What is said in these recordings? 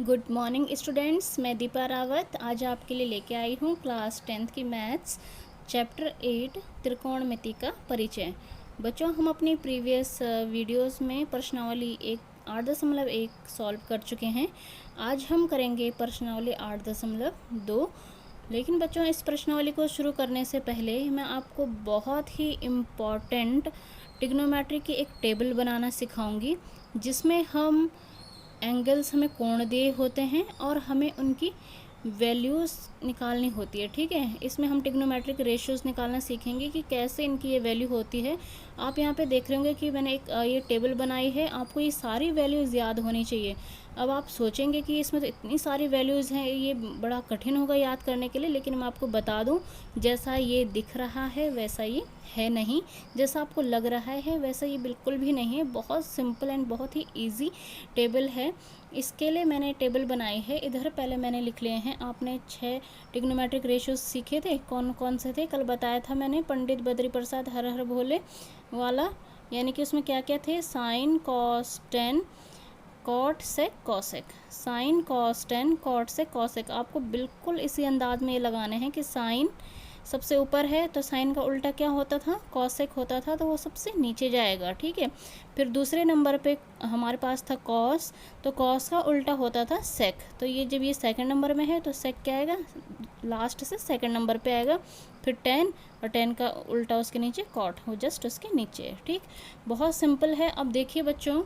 Good morning students, मैं दीपा रावत आज आपके लिए लेके आई हूँ क्लास 10th की मैथ्स चैप्टर 8 त्रिकोणमिति का परिचय। बच्चों, हम अपनी प्रीवियस वीडियोस में प्रश्नावली 8.1 सॉल्व कर चुके हैं। आज हम करेंगे प्रश्नावली 8.2। लेकिन बच्चों, इस प्रश्नावली को शुरू करने से पहले मैं आपको बहुत ही इम्पॉर्टेंट ट्रिग्नोमेट्री की एक टेबल बनाना सिखाऊंगी, जिसमें हम एंगल्स हमें कोण दिए होते हैं और हमें उनकी वैल्यूज़ निकालनी होती है। ठीक है, इसमें हम ट्रिग्नोमेट्रिक रेशियोज़ निकालना सीखेंगे कि कैसे इनकी ये वैल्यू होती है। आप यहाँ पे देख रहे होंगे कि मैंने एक ये टेबल बनाई है। आपको ये सारी वैल्यूज़ याद होनी चाहिए। अब आप सोचेंगे कि इसमें तो इतनी सारी वैल्यूज़ हैं, ये बड़ा कठिन होगा याद करने के लिए। लेकिन मैं आपको बता दूं, जैसा ये दिख रहा है वैसा ये है नहीं, जैसा आपको लग रहा है वैसा ये बिल्कुल भी नहीं है। बहुत सिंपल एंड बहुत ही इजी टेबल है। इसके लिए मैंने टेबल बनाई है। इधर पहले मैंने लिख लिए हैं। आपने 6 ट्रिग्नोमेट्रिक रेशियोज सीखे थे, कौन कौन से थे कल बताया था मैंने, पंडित बद्री प्रसाद हर हर भोले वाला। यानी कि उसमें क्या क्या थे, sine cos tan cot sec cosec, sine cos tan cot sec cosec. आपको बिल्कुल इसी अंदाज में ये लगाने हैं कि साइन सबसे ऊपर है तो साइन का उल्टा क्या होता था, कॉसेक होता था, तो वो सबसे नीचे जाएगा। ठीक है, फिर दूसरे नंबर पे हमारे पास था कॉस, तो कॉस का उल्टा होता था सेक। तो ये जब ये सेकंड नंबर में है तो सेक क्या आएगा, लास्ट से सेकंड नंबर पे आएगा। फिर टेन, और टेन का उल्टा उसके नीचे कॉट, वो जस्ट उसके नीचे है। ठीक, बहुत सिंपल है। अब देखिए बच्चों,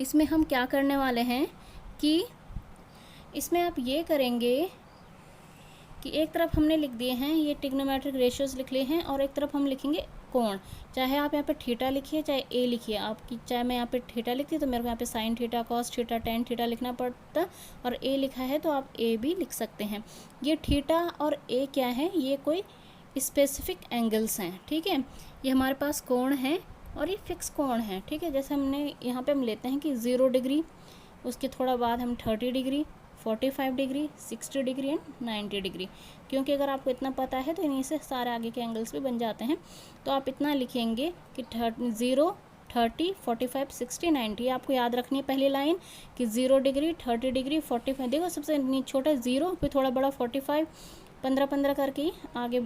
इसमें हम क्या करने वाले हैं कि इसमें आप ये करेंगे कि एक तरफ हमने लिख दिए हैं ये ट्रिग्नोमेट्रिक रेशियोज लिख लिए हैं, और एक तरफ हम लिखेंगे कोण। चाहे आप यहाँ पे थीटा लिखिए चाहे ए लिखिए, आपकी चाहे मैं यहाँ पे थीटा लिखती तो मेरे को यहाँ पे sine theta cos theta tan theta लिखना पड़ता, और ए लिखा है तो आप ए भी लिख सकते हैं। ये थीटा और ए क्या है, ये कोई स्पेसिफिक एंगल्स हैं। ठीक है, ये हमारे पास कोण है और ये फिक्स कोण है। ठीक है, जैसे हमने यहाँ पे हम लेते हैं कि 0 डिग्री, उसके थोड़ा बाद हम 30 degree, 45 degree, 60 degree and 90 degree. क्योंकि अगर आपको इतना पता है तो इन्हीं से सारे आगे के एंगल्स भी बन जाते हैं। तो आप इतना लिखेंगे कि 0, 30, 45, 60, 90। आपको याद रखनी है पहली लाइन कि 0 डिग्री, 30 डिग्री, 45। देखो सबसे छोटा 0, फिर थोड़ा बड़ा 45, 15 करके ही आगे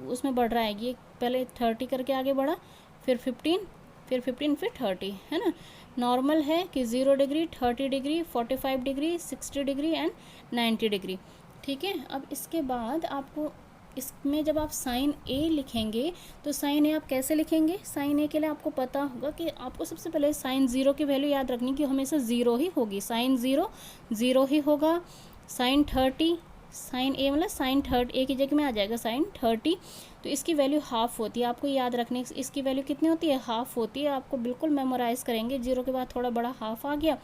उसमें बढ़ रहा है। ये पहले 30 करके आगे बढ़ा, फिर 15, फिर 30, है ना। नॉर्मल है कि 0 degree, 30 degree, 45 degree, 60 degree and 90 degree. ठीक है, अब इसके बाद आपको इसमें जब आप साइन ए लिखेंगे तो साइन ए आप कैसे लिखेंगे। साइन ए के लिए आपको पता होगा कि आपको सबसे पहले साइन 0 की वैल्यू याद रखनी कि हमेशा 0 ही होगी। साइन 0 0 ही होगा। साइन 30, साइन ए मतलब साइन 30 ए की जगह में आ जाएगा साइन 30, तो इसकी वैल्यू हाफ होती है। आपको याद रखने इसकी वैल्यू कितनी होती है, हाफ होती है। आपको बिल्कुल मेमोराइज करेंगे। 0 के बाद थोड़ा बड़ा हाफ आ गया।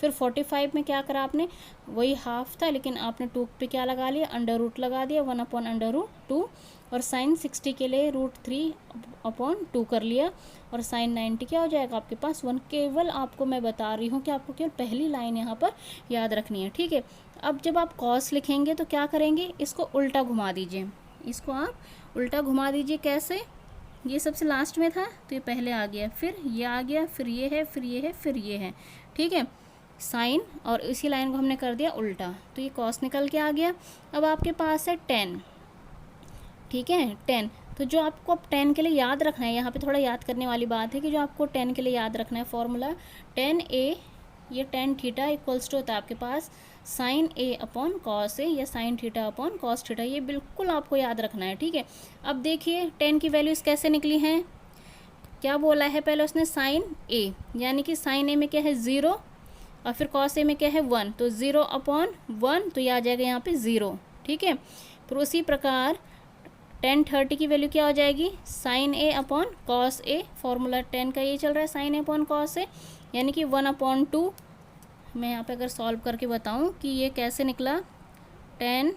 फिर 45 में क्या करा आपने, वही हाफ था लेकिन आपने 2 पे क्या लगा लिया, अंडर रूट लगा दिया, 1/√2। और साइन 60 के लिए √3/2 कर लिया। और साइन 90 क्या हो जाएगा आपके पास 1। केवल आपको मैं बता रही हूँ कि आपको केवल पहली लाइन यहाँ पर याद रखनी है। ठीक है, अब जब आप कॉस लिखेंगे तो क्या करेंगे, इसको उल्टा घुमा दीजिए। इसको आप उल्टा घुमा दीजिए। कैसे, ये सबसे लास्ट में था तो ये पहले आ गया, फिर ये आ गया, फिर ये है, फिर ये है, फिर ये है। ठीक है, साइन, और इसी लाइन को हमने कर दिया उल्टा, तो ये कॉस निकल के आ गया। अब आपके पास है 10। ठीक है, 10। तो जो आपको अब 10 के लिए याद रखना है, यहाँ पे थोड़ा याद करने वाली बात है कि जो आपको 10 के लिए याद रखना है फॉर्मूला 10a, ये 10 थीटा इक्वल्स टू होता है आपके पास sign A upon cos A, या sine theta upon cos theta. ये बिल्कुल आपको याद रखना है। ठीक है, अब देखिए 10 की वैल्यूज़ कैसे निकली हैं। क्या बोला है पहले उसने, साइन ए, यानी कि साइन ए में क्या है 0, और फिर कॉस ए में क्या है 1, तो 0/1, तो ये आ जाएगा यहाँ पे 0। ठीक है, फिर उसी प्रकार 10 30 की वैल्यू क्या हो जाएगी, sign A upon cos A. Formula 10 का ये चल रहा है, sign A upon cos A, यानी कि 1/2। मैं यहाँ पे अगर सॉल्व करके बताऊँ कि ये कैसे निकला, 10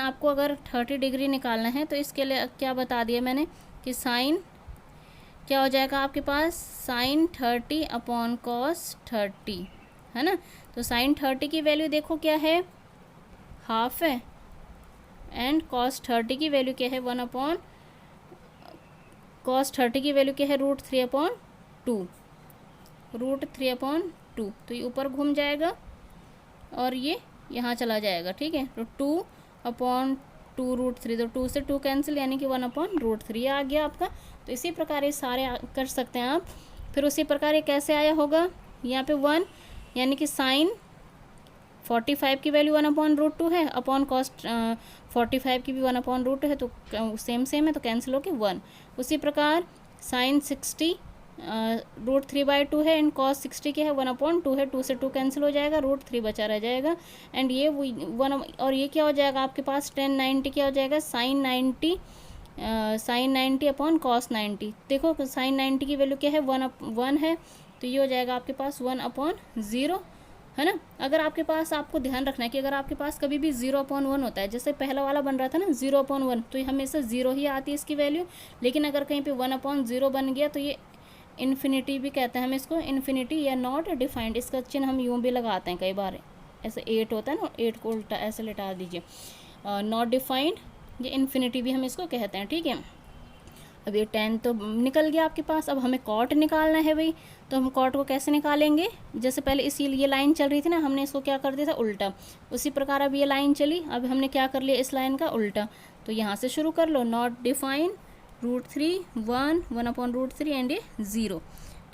आपको अगर 30 डिग्री निकालना है तो इसके लिए क्या बता दिया मैंने कि साइन क्या हो जाएगा आपके पास, साइन 30 अपॉन कॉस 30, है ना। तो साइन 30 की वैल्यू देखो क्या है, हाफ है, एंड कॉस 30 की वैल्यू क्या है, 1/, कॉस 30 की वैल्यू क्या है √3/2, √3/2 2, तो ये ऊपर घूम जाएगा और ये यहाँ चला जाएगा, ठीक है। तो 2/2√3, तो 2 से 2 कैंसिल, यानी कि 1/√3 आ गया आपका। तो इसी प्रकार ये सारे कर सकते हैं आप। फिर उसी प्रकार ये कैसे आया होगा, यहाँ पे 1, यानी कि साइन 45 की वैल्यू 1/√2 है, अपॉन कॉस्ट 45 की भी 1/√2 है, तो सेम है, तो कैंसिल हो के 1। उसी प्रकार साइन 60 √3/2 है, एंड कॉस 60 क्या है 1/2 है, 2 से 2 कैंसिल हो जाएगा, √3 बचा रह जाएगा। एंड ये 1, और ये क्या हो जाएगा आपके पास, tan 90 क्या हो जाएगा, साइन 90 अपॉन कॉस 90। देखो साइन 90 की वैल्यू क्या है 1 है, तो ये हो जाएगा आपके पास 1/0, है ना। अगर आपके पास, आपको ध्यान रखना है कि अगर आपके पास कभी भी 0/1 होता है, जैसे पहला वाला बन रहा था ना 0/1, तो ये हमेशा 0 ही आती है इसकी वैल्यू। लेकिन अगर कहीं पे 1/0 बन गया तो ये इन्फिनिटी भी कहते हैं हम इसको, इन्फिनिटी या नॉट डिफाइंड, इसका चिन्ह हम यूँ भी लगाते हैं कई बार, ऐसे 8 होता है ना, 8 को उल्टा ऐसे लिटा दीजिए, नॉट डिफाइंड, ये इन्फिनिटी भी हम इसको कहते हैं, ठीक है। अब ये 10 तो निकल गया आपके पास। अब हमें कॉट निकालना है भाई, तो हम कॉट को कैसे निकालेंगे, जैसे पहले इसी ये लाइन चल रही थी ना, हमने इसको क्या कर दिया था उल्टा, उसी प्रकार अब ये लाइन चली, अब हमने क्या कर लिया इस लाइन का उल्टा। तो यहाँ से शुरू कर लो, नॉट डिफाइन √3 1/√3 एंड ये 0,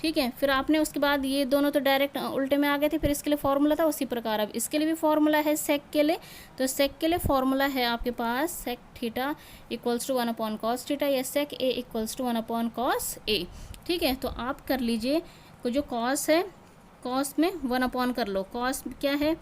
ठीक है। फिर आपने उसके बाद ये दोनों तो डायरेक्ट उल्टे में आ गए थे, फिर इसके लिए फॉर्मूला था, उसी प्रकार अब इसके लिए भी फॉर्मूला है सेक के लिए। तो सेक के लिए फॉर्मूला है आपके पास sec theta equals to 1/cos theta, या sec A equals to 1/cos ए, ठीक है। तो आप कर लीजिए, को जो कॉस है, कॉस में 1 कर लो, कॉस क्या है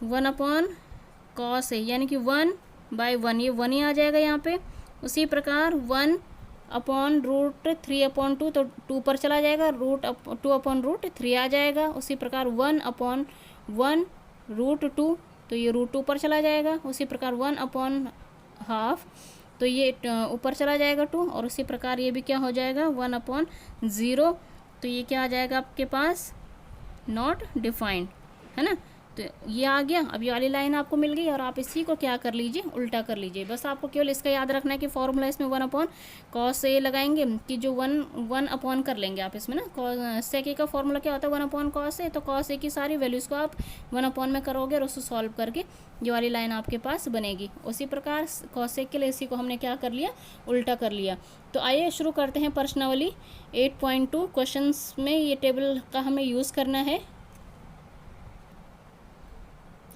1/cos ए, यानी कि 1/1, ये 1 ही आ जाएगा यहाँ पे। उसी प्रकार 1/√3/2, तो 2 पर चला जाएगा, 2/√3 आ जाएगा। उसी प्रकार 1/1√2, तो ये √2 पर चला जाएगा। उसी प्रकार 1/2, तो ये ऊपर चला जाएगा 2, और उसी प्रकार ये भी क्या हो जाएगा 1/0, तो ये क्या आ जाएगा आपके पास नॉट डिफाइंड, है ना। तो ये आ गया। अब ये वाली लाइन आपको मिल गई, और आप इसी को क्या कर लीजिए उल्टा कर लीजिए। बस आपको केवल इसका याद रखना है कि फॉर्मूला इसमें 1/cos ए लगाएंगे, कि जो 1 कर लेंगे आप इसमें ना, सेक ए का फॉर्मूला क्या होता है 1/cos ए, तो cos ए की सारी वैल्यूज़ को आप 1 में करोगे और उसको सॉल्व करके ये वाली लाइन आपके पास बनेगी। उसी प्रकार cos ए के लिए इसी को हमने क्या कर लिया उल्टा कर लिया। तो आइए शुरू करते हैं प्रश्नावली 8.2। क्वेश्चन में ये टेबल का हमें यूज़ करना है।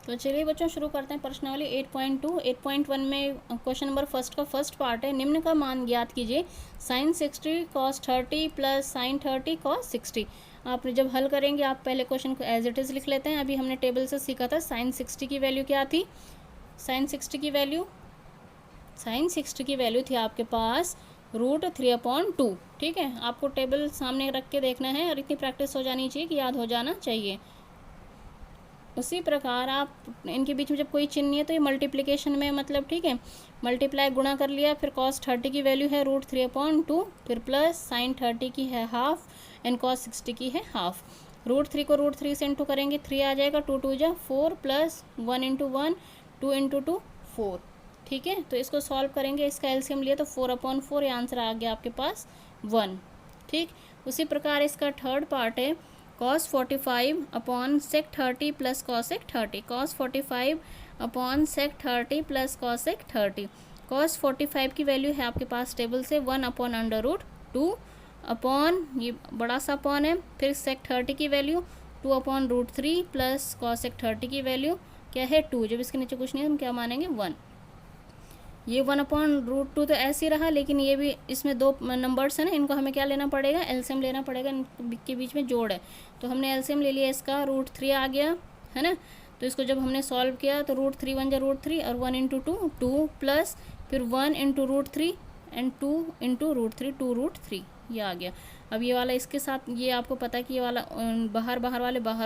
तो चलिए बच्चों शुरू करते हैं प्रश्नावली 8.2। 8.1 में क्वेश्चन नंबर फर्स्ट का फर्स्ट पार्ट है, निम्न का मान ज्ञात कीजिए, sin 60 cos 30 plus sin 30 cos 60। आप जब हल करेंगे आप पहले क्वेश्चन को एज इट इज़ लिख लेते हैं। अभी हमने टेबल से सीखा था sin 60 की वैल्यू क्या थी, sin 60 की वैल्यू थी आपके पास √3/2, ठीक है। आपको टेबल सामने रख के देखना है, और इतनी प्रैक्टिस हो जानी चाहिए कि याद हो जाना चाहिए। उसी प्रकार आप इनके बीच में जब कोई चिन्ह नहीं है तो ये मल्टीप्लिकेशन में, मतलब ठीक है, मल्टीप्लाई गुणा कर लिया, फिर cos 30 की वैल्यू है √3/2, फिर प्लस sin 30 की है हाफ, एंड cos 60 की है हाफ। √3 को √3 से इंटू करेंगे, 3 आ जाएगा, 2 2 जा 4, प्लस 1 × 1 2 × 2 4, ठीक है। तो इसको सॉल्व करेंगे, इसका एलसीएम लिया तो 4/4, ये आंसर आ गया आपके पास 1, ठीक। उसी प्रकार इसका थर्ड पार्ट है cos 45 upon sec 30 plus cosec 30, cos 45 upon sec 30 plus cosec 30। cos 45 की वैल्यू है आपके पास टेबल से 1/√2 अपॉन, ये बड़ा सा अपॉन है, फिर sec 30 की वैल्यू 2/√3 प्लस cosec 30 की वैल्यू क्या है 2, जब इसके नीचे कुछ नहीं है हम क्या मानेंगे 1। ये 1/√2 तो ऐसे ही रहा, लेकिन ये भी इसमें दो नंबर्स हैं ना, इनको हमें क्या लेना पड़ेगा एलसीएम लेना पड़ेगा, इनके बीच में जोड़ है, तो हमने एलसीएम ले लिया, इसका √3 आ गया, है ना। तो इसको जब हमने सॉल्व किया तो √3 1 जा √3, और 1 × 2 2, प्लस फिर 1 × √3 एंड 2 × √3 2√3, ये आ गया। अब ये वाला इसके साथ, ये आपको पता है कि ये वाला बाहर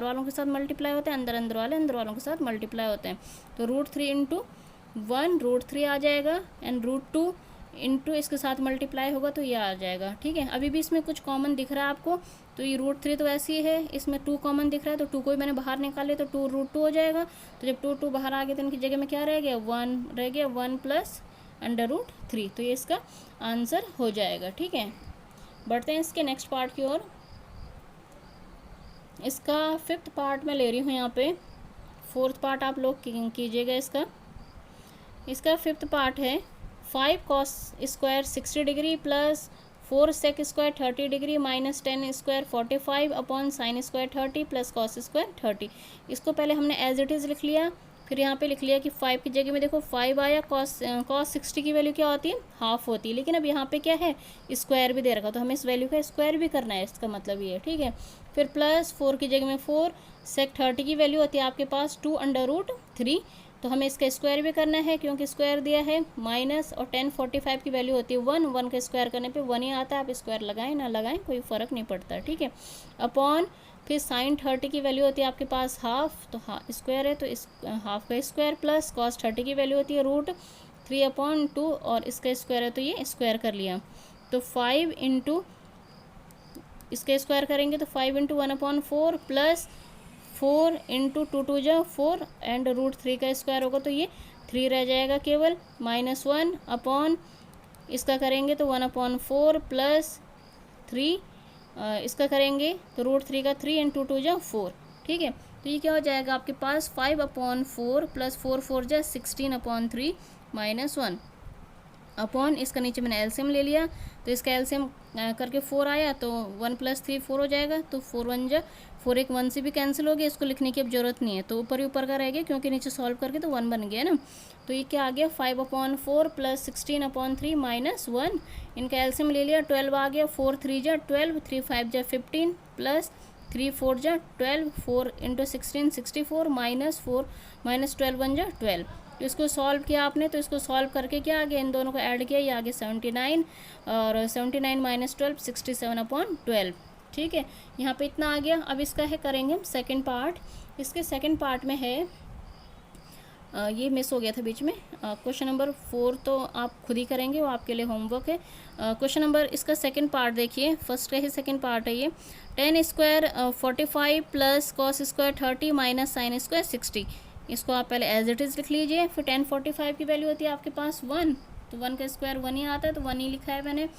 वालों के साथ मल्टीप्लाई होते हैं, अंदर वालों के साथ मल्टीप्लाई होते हैं। तो √3 × 1 √3 आ जाएगा, एंड √2 इंटू इसके साथ मल्टीप्लाई होगा तो ये आ जाएगा, ठीक है। अभी भी इसमें कुछ कॉमन दिख रहा है आपको, तो ये √3 तो ऐसी ही है, इसमें 2 कॉमन दिख रहा है, तो 2 को भी मैंने बाहर निकाले तो 2 √2 हो जाएगा। तो जब 2 बाहर आ गया तो इनकी जगह में क्या रह गया 1 रह गया, 1 प्लस √3, तो ये इसका आंसर हो जाएगा, ठीक है। बढ़ते हैं इसके नेक्स्ट पार्ट की ओर। इसका फिफ्थ पार्ट मैं ले रही हूँ यहाँ पे, फोर्थ पार्ट आप लोग कीजिएगा। इसका फिफ्थ पार्ट है 5 cos square 60 degree plus 4 sec square 30 degree minus 10 square 45 upon sine square 30 plus cos square 30। इसको पहले हमने एज इट इज़ लिख लिया, फिर यहाँ पे लिख लिया कि 5 की जगह में देखो 5 आया, कॉस 60 की वैल्यू क्या होती है, हाफ होती है, लेकिन अब यहाँ पे क्या है, स्क्वायर भी दे रखा, तो हमें इस वैल्यू का स्क्वायर भी करना है, इसका मतलब ये है, ठीक है। फिर प्लस 4 की जगह में 4 सेक 30 की वैल्यू होती है आपके पास 2√3, तो हमें इसका स्क्वायर भी करना है क्योंकि स्क्वायर दिया है, माइनस और 1045 की वैल्यू होती है 1 का स्क्वायर करने पे 1 ही आता है, आप स्क्वायर लगाएं ना लगाएं कोई फ़र्क नहीं पड़ता, ठीक है। अपॉन फिर साइन 30 की वैल्यू होती है आपके पास हाफ, तो स्क्वायर है तो इस हाफ का स्क्वायर, प्लस कॉस 30 की वैल्यू होती है √3/2 और इसका स्क्वायर है तो ये स्क्वायर कर लिया, तो 5 इंटू इसका स्क्वायर करेंगे तो 5 इंटू 1/4 प्लस 4 इंटू 2 जा 4 एंड √3 का स्क्वायर होगा तो ये 3 रह जाएगा केवल, -1 अपॉन इसका करेंगे तो 1/4 प्लस 3 इसका करेंगे तो √3 का 3 इंटू 2 जा 4, ठीक है। तो ये क्या हो जाएगा आपके पास 5/4 प्लस 4 जा 16/3 -1 अपॉन इसका नीचे मैंने एलसीएम ले लिया, तो इसका एलसीएम करके 4 आया तो 1 + 3 4 हो जाएगा, तो 4 1 जा 4, एक 1 से भी कैंसिल हो गया, इसको लिखने की अब जरूरत नहीं है, तो ऊपर ही ऊपर का रह गया क्योंकि नीचे सॉल्व करके तो 1 बन गया ना। तो ये क्या आ गया 5/4 प्लस 16/3 -1, इनका एलसीएम ले लिया 12 आ गया, 4 3 जा 12, 3 5 जा 15 प्लस 3 4 जा 12, 4 इंटू 16 64 -4 -12 1 जा 12। तो इसको सॉल्व किया आपने, तो इसको सॉल्व करके क्या आ गया, इन दोनों को ऐड किया, ये आ गया 79 और 79 - 12 67/12, ठीक है। यहाँ पे इतना आ गया। अब इसका है करेंगे हम सेकंड पार्ट। इसके सेकंड पार्ट में है ये मिस हो गया था बीच में, क्वेश्चन नंबर 4 तो आप खुद ही करेंगे, वो आपके लिए होमवर्क है। क्वेश्चन नंबर इसका सेकंड पार्ट देखिए, फर्स्ट का ही सेकंड पार्ट है ये, 10 square 45 plus cos square 30 minus sine square 60। इसको आप पहले एज इट इज़ लिख लीजिए। फिर 1045 की वैल्यू होती है आपके पास 1, तो 1 का स्क्वायर 1 ही आता है, तो 1 ही लिखा है मैंने।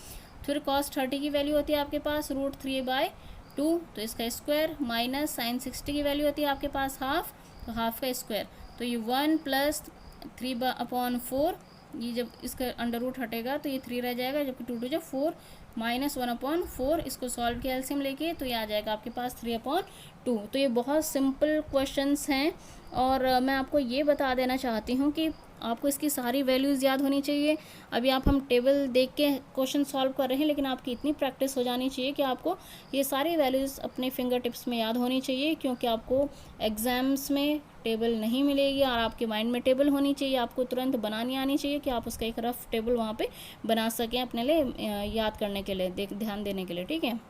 फिर कॉस 30 की वैल्यू होती है आपके पास √3/2, तो इसका स्क्वायर, माइनस साइन 60 की वैल्यू होती है आपके पास हाफ, तो हाफ का स्क्वायर, तो ये 1 + 3/4, ये जब इसका अंडर रूट हटेगा तो ये 3 रह जाएगा, जबकि 2 2 जा 4 -1/4, इसको सॉल्व किया एलसीएम लेके तो ये आ जाएगा आपके पास 3/2। तो ये बहुत सिंपल क्वेश्चंस हैं और मैं आपको ये बता देना चाहती हूँ कि आपको इसकी सारी वैल्यूज़ याद होनी चाहिए। अभी आप हम टेबल देख के क्वेश्चन सॉल्व कर रहे हैं, लेकिन आपकी इतनी प्रैक्टिस हो जानी चाहिए कि आपको ये सारी वैल्यूज़ अपने फिंगर टिप्स में याद होनी चाहिए, क्योंकि आपको एग्ज़ाम्स में टेबल नहीं मिलेगी और आपके माइंड में टेबल होनी चाहिए, आपको तुरंत बनानी आनी चाहिए कि आप उसका एक रफ टेबल वहाँ पे बना सकें अपने लिए याद करने के लिए, ध्यान देने के लिए, ठीक है।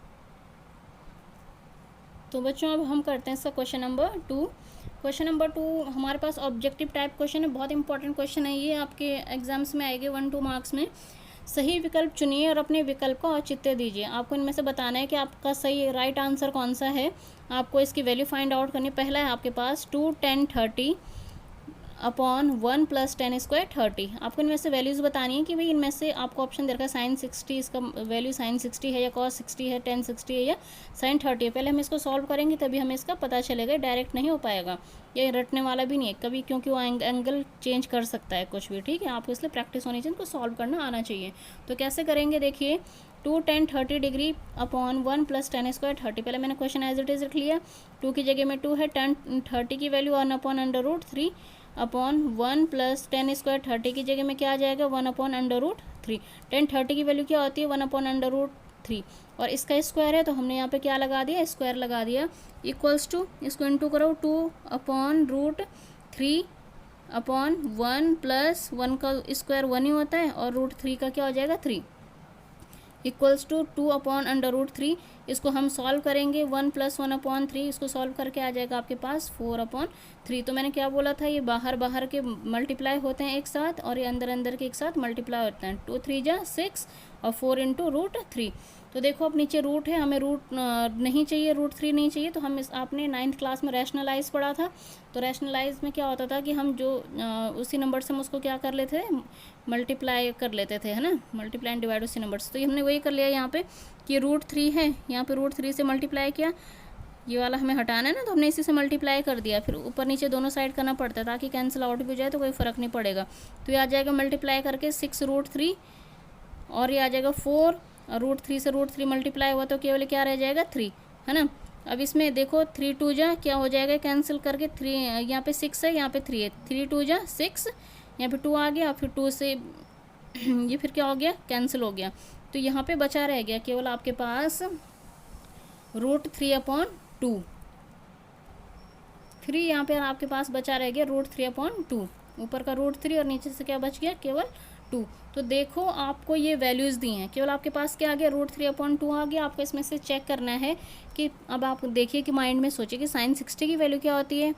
तो बच्चों अब हम करते हैं इसका क्वेश्चन नंबर 2। क्वेश्चन नंबर 2 हमारे पास ऑब्जेक्टिव टाइप क्वेश्चन है, बहुत इंपॉर्टेंट क्वेश्चन है ये, आपके एग्जाम्स में आएंगे 1-2 मार्क्स में। सही विकल्प चुनिए और अपने विकल्प का औचित्य दीजिए। आपको इनमें से बताना है कि आपका सही राइट आंसर कौन सा है, आपको इसकी वैल्यू फाइंड आउट करनी। पहला है आपके पास 2 10 30 अपॉन 1 + 10 स्क्वायर 30। आपको इनमें से वैल्यूज़ बतानी है कि भाई इनमें से आपको ऑप्शन दे रखा है साइन 60, इसका वैल्यू साइन 60 है या कॉस 60 है, टेन 60 है या साइन 30 है। पहले हम इसको सॉल्व करेंगे तभी हमें इसका पता चलेगा, डायरेक्ट नहीं हो पाएगा, ये रटने वाला भी नहीं है कभी, क्योंकि वो एंगल चेंज कर सकता है कुछ भी, ठीक है। आपको इसलिए प्रैक्टिस होनी चाहिए, इनको सॉल्व करना आना चाहिए। तो कैसे करेंगे देखिए, 2 10 30 डिग्री अपॉन 1 + 10 स्क्वायर 30। पहले मैंने क्वेश्चन एज इट इज़ रख लिया, 2 की जगह में 2 है, 10 30 की वैल्यू 1/√3 अपॉन 1 + 10 स्क्वायर 30 की जगह में क्या आ जाएगा 1/√3। 10 30 की वैल्यू क्या होती है 1/√3 और इसका स्क्वायर है, तो हमने यहाँ पे क्या लगा दिया, स्क्वायर लगा दिया, इक्वल्स टू, इसको इंटू करो, 2/√3 अपॉन 1 + 1 का स्क्वायर 1 ही होता है और √3 का क्या हो जाएगा 3, इक्वल्स टू 2/√3। इसको हम सॉल्व करेंगे, 1 + 1/3, इसको सॉल्व करके आ जाएगा आपके पास 4/3। तो मैंने क्या बोला था, ये बाहर बाहर के मल्टीप्लाई होते हैं एक साथ और ये अंदर अंदर के एक साथ मल्टीप्लाई होते हैं, 2 3 जा 6 और 4 इंटू √3। तो देखो अब नीचे रूट है, हमें रूट नहीं चाहिए, √3 नहीं चाहिए, तो हम आपने 9th क्लास में रैशनलाइज पढ़ा था। तो रैशनलाइज में क्या होता था कि हम जो उसी नंबर से हम उसको क्या कर लेते थे, मल्टीप्लाई कर लेते थे, है ना, मल्टीप्लाई एंड डिवाइड उसी नंबर से। तो ये हमने वही कर लिया यहाँ पे कि √3 है, यहाँ पे √3 से मल्टीप्लाई किया, ये वाला हमें हटाना है ना, तो हमने इसी से मल्टीप्लाई कर दिया, फिर ऊपर नीचे दोनों साइड करना पड़ता है ताकि कैंसिल आउट भी हो जाए तो कोई फ़र्क नहीं पड़ेगा। तो ये आ जाएगा मल्टीप्लाई करके 6√3, और ये आ जाएगा 4, और √3 से √3 मल्टीप्लाई हुआ तो केवल क्या रह जाएगा 3, है ना। अब इसमें देखो 3 2 जा क्या हो जाएगा, कैंसिल करके 3, यहाँ पे 6 है, यहाँ पे 3 है, 3 2 जा 6, यहाँ पे 2 आ गया, फिर 2 से ये फिर क्या हो गया, कैंसिल हो गया। तो यहाँ पे बचा रह गया केवल आपके पास √3/2, 3 यहाँ पे आपके पास बचा रह गया √3/2, ऊपर का √3 और नीचे से क्या बच गया, केवल 2। तो देखो आपको ये वैल्यूज़ दी हैं, केवल आपके पास क्या आ गया, √3/2 आ गया। आपको इसमें से चेक करना है कि अब आप देखिए कि माइंड में सोचिए कि sin 60 की वैल्यू क्या होती है,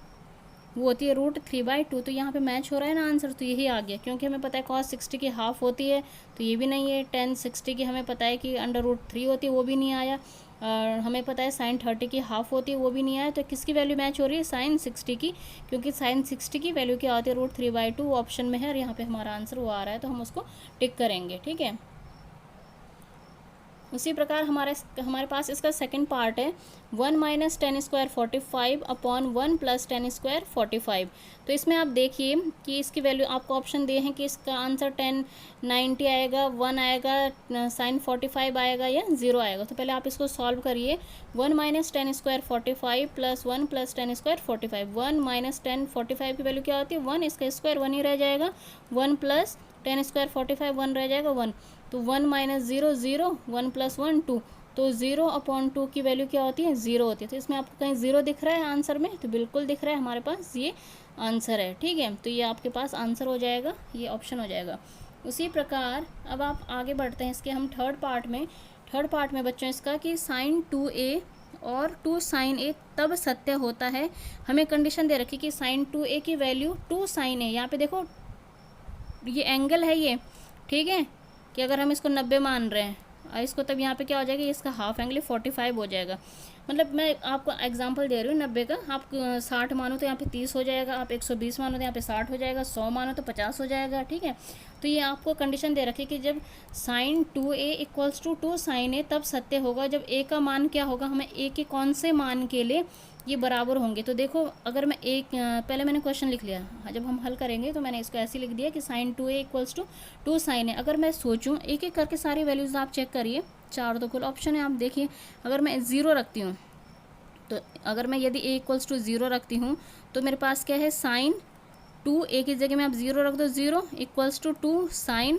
वो होती है √3/2। तो यहाँ पे मैच हो रहा है ना आंसर, तो यही आ गया, क्योंकि हमें पता है cos 60 की हाफ होती है, तो ये भी नहीं है। tan 60 की हमें पता है कि √3 होती है, वो भी नहीं आया। और हमें पता है sin 30 की हाफ होती है, वो भी नहीं आया। तो किसकी वैल्यू मैच हो रही है, sin 60 की, क्योंकि sin 60 की वैल्यू क्या होती है, √3/2 ऑप्शन में है, और यहाँ पे हमारा आंसर वो आ रहा है, तो हम उसको टिक करेंगे, ठीक है। उसी प्रकार हमारे पास इसका सेकंड पार्ट है, 1 - 10² 45/1 + 10² 45। तो इसमें आप देखिए कि इसकी वैल्यू आपको ऑप्शन दिए हैं कि इसका आंसर 10 90 आएगा, 1 आएगा, sin 45 आएगा या 0 आएगा। तो पहले आप इसको सॉल्व करिए। 1 - 10² 45 + 1 + 10² 45। 1 - 10 45 की वैल्यू क्या होती है, 1, इसका स्क्वायर 1 ही रह जाएगा, 1 + 10² 45 1 रह जाएगा 1। तो 1 - 0 0, 1 + 1 2, तो 0/2 की वैल्यू क्या होती है, 0 होती है। तो इसमें आपको कहीं 0 दिख रहा है आंसर में, तो बिल्कुल दिख रहा है, हमारे पास ये आंसर है, ठीक है। तो ये आपके पास आंसर हो जाएगा, ये ऑप्शन हो जाएगा। उसी प्रकार अब आप आगे बढ़ते हैं इसके हम थर्ड पार्ट में बच्चों इसका कि sin 2a और 2 sin a तब सत्य होता है। हमें कंडीशन दे रखी कि sin 2a की वैल्यू 2 sin a, यहाँ पे देखो ये एंगल है ये, ठीक है, कि अगर हम इसको 90 मान रहे हैं इसको, तब यहाँ पे क्या हो जाएगा, इसका हाफ एंगल 45 हो जाएगा। मतलब मैं आपको एग्जांपल दे रही हूँ 90 का, आप 60 मानो तो यहाँ पे 30 हो जाएगा, आप 120 मानो तो यहाँ पे 60 हो जाएगा, 100 मानो तो 50 हो जाएगा, ठीक है। तो ये आपको कंडीशन दे रखी कि जब sin 2a = 2 sin a तब सत्य होगा जब a का मान क्या होगा, हमें a के कौन से मान के लिए ये बराबर होंगे। तो देखो अगर मैं पहले मैंने क्वेश्चन लिख लिया, जब हम हल करेंगे तो मैंने इसको ऐसे लिख दिया कि sin 2a = 2 sin a। अगर मैं सोचूं एक एक करके सारी वैल्यूज़ आप चेक करिए, 4 तो कुल ऑप्शन है, आप देखिए। अगर मैं 0 रखती हूँ, तो अगर मैं यदि a = 0 रखती हूँ तो मेरे पास क्या है, sin 2 a की जगह में आप 0 रख दो, 0 = 2 sin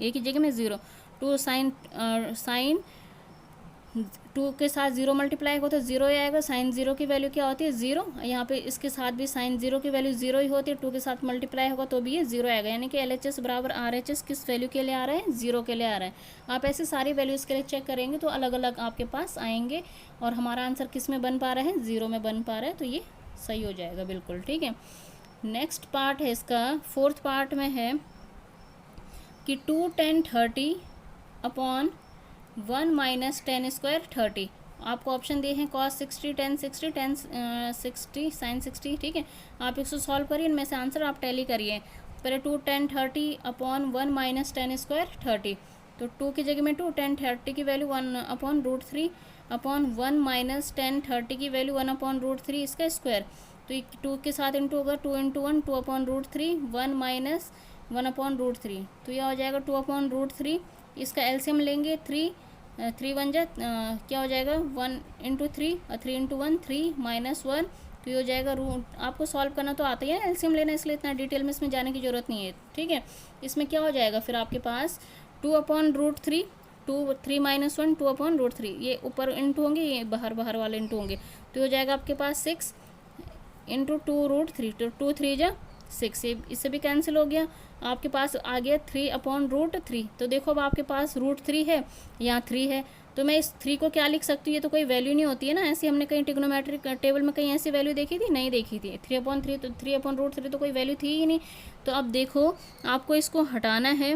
a की जगह में 0, 2 sin 2 के साथ 0 मल्टीप्लाई हो तो 0 ही आएगा। sin 0 की वैल्यू क्या होती है, 0। यहाँ पे इसके साथ भी sin 0 की वैल्यू 0 ही होती है, 2 के साथ मल्टीप्लाई होगा तो भी ये 0 आएगा। यानी कि LHS = RHS किस वैल्यू के लिए आ रहा है, 0 के लिए आ रहा है। आप ऐसे सारी वैल्यूज़ के लिए चेक करेंगे तो अलग अलग आपके पास आएंगे, और हमारा आंसर किस में बन पा रहा है, 0 में बन पा रहा है, तो ये सही हो जाएगा बिल्कुल, ठीक है। नेक्स्ट पार्ट है इसका, फोर्थ पार्ट में है कि 2 10 30/1 - 10² 30। आपको ऑप्शन दिए हैं cos 60 10 60 10 60 sin 60, ठीक है। आप इसको सॉल्व करिए, इनमें से आंसर आप टैली करिए। पहले 2 10 30/1 - 10² 30, तो 2 की जगह में 2, 10 30 की वैल्यू 1/√3/1 - 10 30 की वैल्यू 1/√3 इसका स्क्वायर। तो 2 के साथ इंटू होगा, 2 × 1 2/√3, 1 - 1/√3, तो यह हो जाएगा 2/√3। इसका एलसीएम लेंगे, 3 1 जा क्या हो जाएगा, 1 × 3 और 3 × 1 3 - 1, तो ये हो जाएगा आपको सॉल्व करना तो आता ही है, एलसीएम लेना, इसलिए इतना डिटेल में इसमें जाने की ज़रूरत नहीं है, ठीक है। इसमें क्या हो जाएगा फिर आपके पास 2/√3, 2 3 - 1 2/√3, ये ऊपर इंटू होंगे, ये बाहर वाले इंटू होंगे, तो हो जाएगा आपके पास 6 × 2√3, तो 2 3 जा 6, ये इससे भी कैंसिल हो गया। आपके पास आ गया 3/√3। तो देखो अब आपके पास √3 है, यहाँ 3 है, तो मैं इस 3 को क्या लिख सकती हूँ, ये तो कोई वैल्यू नहीं होती है ना, ऐसी हमने कहीं ट्रिग्नोमेट्रिक टेबल में कहीं ऐसी वैल्यू देखी थी, नहीं देखी थी। 3/3, तो 3/√3 तो कोई वैल्यू थी ही नहीं। तो अब देखो आपको इसको हटाना है,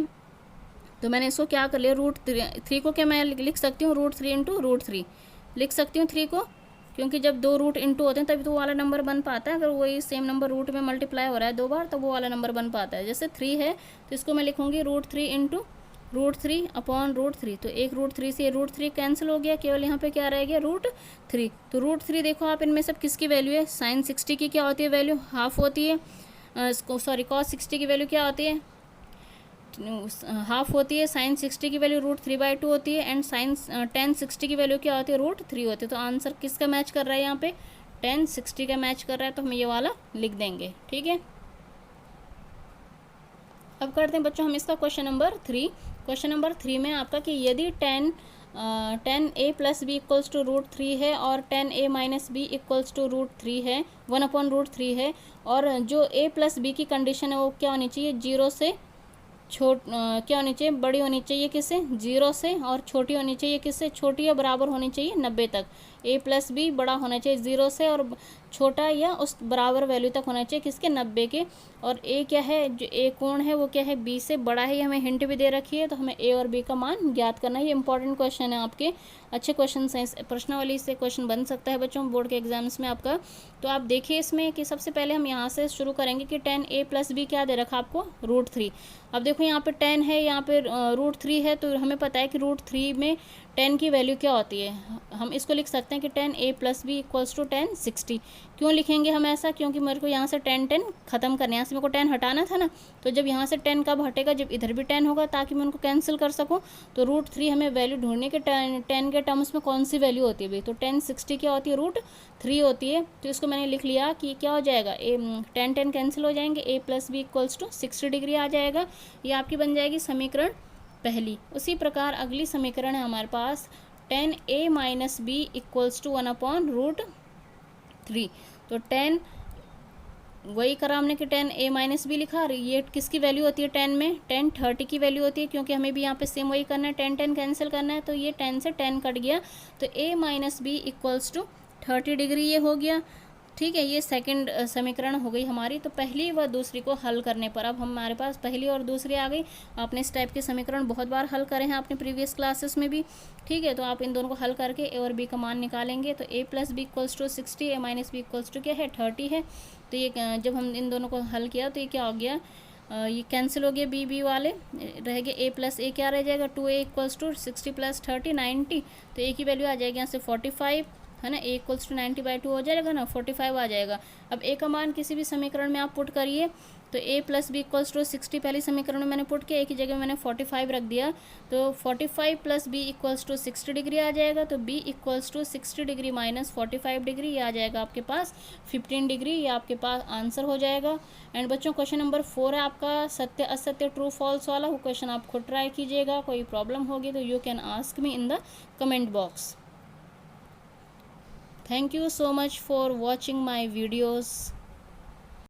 तो मैंने इसको क्या कर लिया, √3 को क्या मैं लिख सकती हूँ, √3 × √3 लिख सकती हूँ 3 को, क्योंकि जब 2 रूट इंटू होते हैं तभी तो वो वाला नंबर बन पाता है। अगर वही सेम नंबर रूट में मल्टीप्लाई हो रहा है 2 बार, तो वो वाला नंबर बन पाता है। जैसे 3 है तो इसको मैं लिखूंगी √3 × √3/√3, तो एक √3 से √3 कैंसिल हो गया, केवल यहाँ पे क्या रह गया √3। तो √3 देखो आप इनमें सब किसकी वैल्यू है, sin 60 की क्या होती है वैल्यू, हाफ होती है, cos 60 की वैल्यू क्या होती है, हाफ होती है, sin 60 की वैल्यू √3/2 होती है, एंड tan 60 की वैल्यू क्या होती है √3 होती है। तो आंसर किसका मैच कर रहा है यहाँ पे, tan 60 का मैच कर रहा है, तो हम ये वाला लिख देंगे, ठीक है। अब करते हैं बच्चों हम इसका क्वेश्चन नंबर 3। क्वेश्चन नंबर 3 में आपका कि यदि tan a plus B equals to √3 है और tan a minus B equals to √3 है, 1/√3 है, और जो a प्लस बी की कंडीशन है वो क्या होनी चाहिए, जीरो से क्या होनी चाहिए, बड़ी होनी चाहिए किससे, 0 से, और छोटी होनी चाहिए किससे, छोटी या बराबर होनी चाहिए 90 तक। a प्लस बी बड़ा होना चाहिए 0 से, और छोटा या उस बराबर वैल्यू तक होना चाहिए किसके, 90 के। और a क्या है, जो a कोण है वो क्या है, b से बड़ा है, ये हमें हिंट भी दे रखी है, तो हमें a और b का मान ज्ञात करना है। ये इंपॉर्टेंट क्वेश्चन है आपके, अच्छे क्वेश्चन है, प्रश्नावली से क्वेश्चन बन सकता है बच्चों बोर्ड के एग्जाम्स में आपका। तो आप देखिए इसमें कि सबसे पहले हम यहाँ से शुरू करेंगे कि tan a प्लस बी क्या दे रखा आपको, √3। अब देखो यहाँ पे 10 है, यहाँ पे √3 है, तो हमें पता है कि √3 में 10 की वैल्यू क्या होती है, हम इसको लिख सकते हैं कि tan a plus B equals to tan 60। क्यों लिखेंगे हम ऐसा, क्योंकि मेरे को यहाँ से 10 खत्म करना है, यहाँ से मेरे को 10 हटाना था ना, तो जब यहाँ से 10 कब हटेगा, जब इधर भी 10 होगा, ताकि मैं उनको कैंसिल कर सकूँ। तो √3 हमें वैल्यू ढूंढने के 10 के टर्म्स में कौन सी वैल्यू होती है भाई, तो tan 60 क्या होती है, √3 होती है। तो इसको मैंने लिख लिया कि क्या हो जाएगा, tan कैंसिल हो जाएंगे, a plus B equals to 60 degree आ जाएगा। ये आपकी बन जाएगी समीकरण पहली। उसी प्रकार अगली समीकरण है हमारे पास tan a minus B equals to 1/√3। तो tan वही करा हमने कि tan a माइनस बी लिखा, ये किसकी वैल्यू होती है tan में, tan 30 की वैल्यू होती है, क्योंकि हमें भी यहाँ पे सेम वही करना है, tan कैंसिल करना है, तो ये 10 से 10 कट गया, तो a minus B equals to 30 degree ये हो गया, ठीक है। ये सेकंड समीकरण हो गई हमारी। तो पहली व दूसरी को हल करने पर अब हमारे पास पहली और दूसरी आ गई। आपने इस टाइप के समीकरण बहुत बार हल करे हैं अपने प्रीवियस क्लासेस में भी, ठीक है। तो आप इन दोनों को हल करके ए और बी का मान निकालेंगे। तो a plus B equals to 60, a minus B equals to क्या है 30 है। तो ये जब हम इन दोनों को हल किया तो ये क्या हो गया, ये कैंसिल हो गया, बी वाले रह गए, a प्लस ए क्या रह जाएगा, 2a इक्वल्स टू 60 प्लस 30 90। तो a की वैल्यू आ जाएगी यहाँ से 45, है ना, a इक्वल्स टू 90/2 हो जाएगा ना, 45 आ जाएगा। अब a का मान किसी भी समीकरण में आप पुट करिए, तो a plus B equals to 60 पहली समीकरण में मैंने पुट किया, a की जगह मैंने 45 रख दिया, तो 45 plus B equals to 60 degree आ जाएगा। तो b equals to 60 degree minus 45 degree, ये आ जाएगा आपके पास 15 डिग्री, ये आपके पास आंसर हो जाएगा। एंड बच्चों क्वेश्चन नंबर 4 है आपका सत्य असत्य ट्रू फॉल्स वाला, वो क्वेश्चन आप खुद ट्राई कीजिएगा, कोई प्रॉब्लम होगी तो you can ask me in the comment box. Thank you so much for watching my videos.